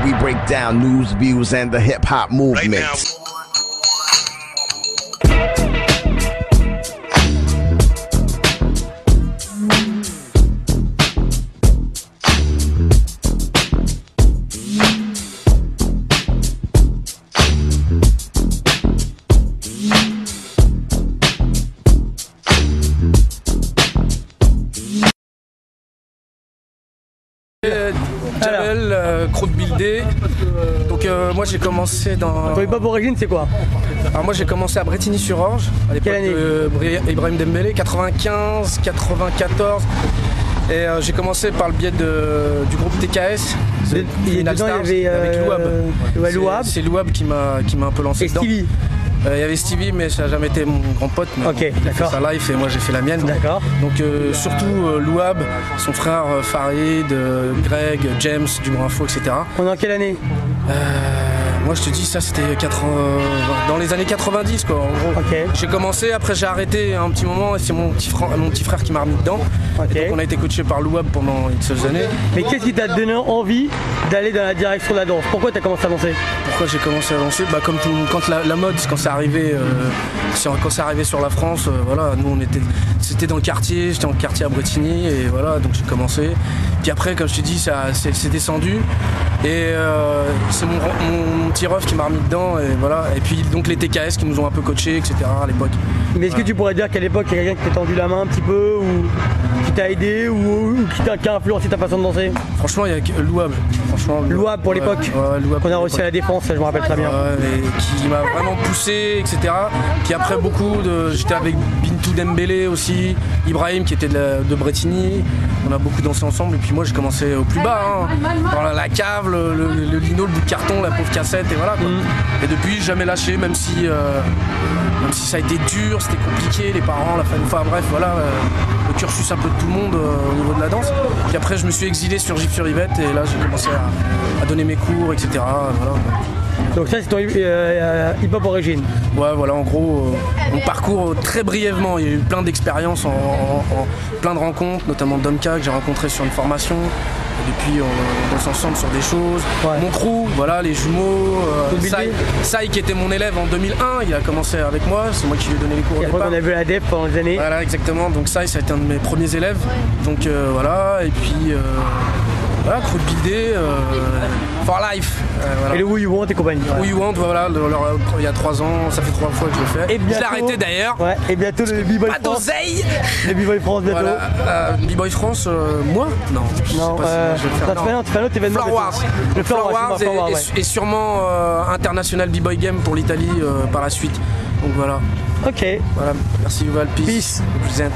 we break down news, views, and the hip-hop movement. Jamel, Crowd Buildé. Donc moi j'ai commencé dans... Ton hip-hop origine c'est quoi? Alors moi j'ai commencé à Bretigny-sur-Orge, à l'époque de Ibrahim Dembélé, 95, 94. Et j'ai commencé par le biais du groupe TKS. Il y avait avec Louab. C'est Louab qui m'a un peu lancé dedans. Stevie. Il y avait Stevie, mais ça n'a jamais été mon grand pote. Mais ok, il a fait sa life et moi j'ai fait la mienne. D'accord. Donc surtout Louab, son frère Farid, Greg, James, du Brinfo, etc. On est en quelle année? Moi je te dis ça c'était dans les années 90 quoi en gros. Okay. J'ai commencé, après j'ai arrêté un petit moment et c'est mon petit frère qui m'a remis dedans. Okay. Donc on a été coaché par Louab pendant X années. Mais qu'est-ce qui t'a donné envie d'aller dans la direction de la danse? Pourquoi t'as commencé à danser? Pourquoi j'ai commencé à danser? Bah comme tout, quand la mode, quand c'est arrivé sur la France, voilà, nous c'était dans le quartier, j'étais dans le quartier à Bretigny et voilà, donc j'ai commencé. Puis après comme je te dis, c'est descendu et c'est mon petit ref qui m'a remis dedans et voilà. Et puis donc les TKS qui nous ont un peu coachés, etc. à l'époque. Mais est-ce que tu pourrais dire qu'à l'époque il y a quelqu'un qui t'a tendu la main un petit peu ou qui t'a aidé ou qui a influencé ta façon de danser? Franchement il y a Louab. Louab pour l'époque, ouais, qu'on a reçu à la Défense, je me rappelle très bien. Qui m'a vraiment poussé, etc. Puis après j'étais avec Bintou Dembélé aussi, Ibrahim qui était de Bretigny. On a beaucoup dansé ensemble et puis moi j'ai commencé au plus bas, dans la cave, le lino, le bout de carton, la pauvre cassette et voilà quoi. Et depuis jamais lâché, même si ça a été dur, c'était compliqué, les parents, la famille, enfin bref voilà, le cursus un peu de tout le monde au niveau de la danse. Puis après je me suis exilé sur Gif-sur-Yvette et là j'ai commencé à donner mes cours, etc. Voilà. Donc ça c'est ton hip-hop origine. Ouais voilà en gros mon parcours très brièvement, il y a eu plein d'expériences, plein de rencontres, notamment Domka que j'ai rencontré sur une formation. Et depuis on bosse ensemble sur des choses. Ouais. Mon crew, voilà, les jumeaux, Sai qui était mon élève en 2001, il a commencé avec moi, c'est moi qui lui ai donné les cours au départ. On a vu la DEF pendant des années. Voilà exactement, donc Sai ça a été un de mes premiers élèves. Donc voilà, et puis voilà, Crowd Buildé, For Life. Voilà. Et le Who You Want et compagnie. Who You Want, voilà, il y a 3 ans, ça fait 3 fois que je le fais. Et bientôt, je l'ai arrêté d'ailleurs. Ouais, et bientôt le B-Boy France. Pas d'oseille. Le B-Boy France bientôt. Voilà, B-Boy France, moi? Non, je sais pas si je vais le faire. Tu fais un autre événement. Floor Wars. Le Floor Wars et sûrement International B-Boy Game pour l'Italie par la suite. Donc voilà. Ok. Voilà, merci Yuval, peace. Represent.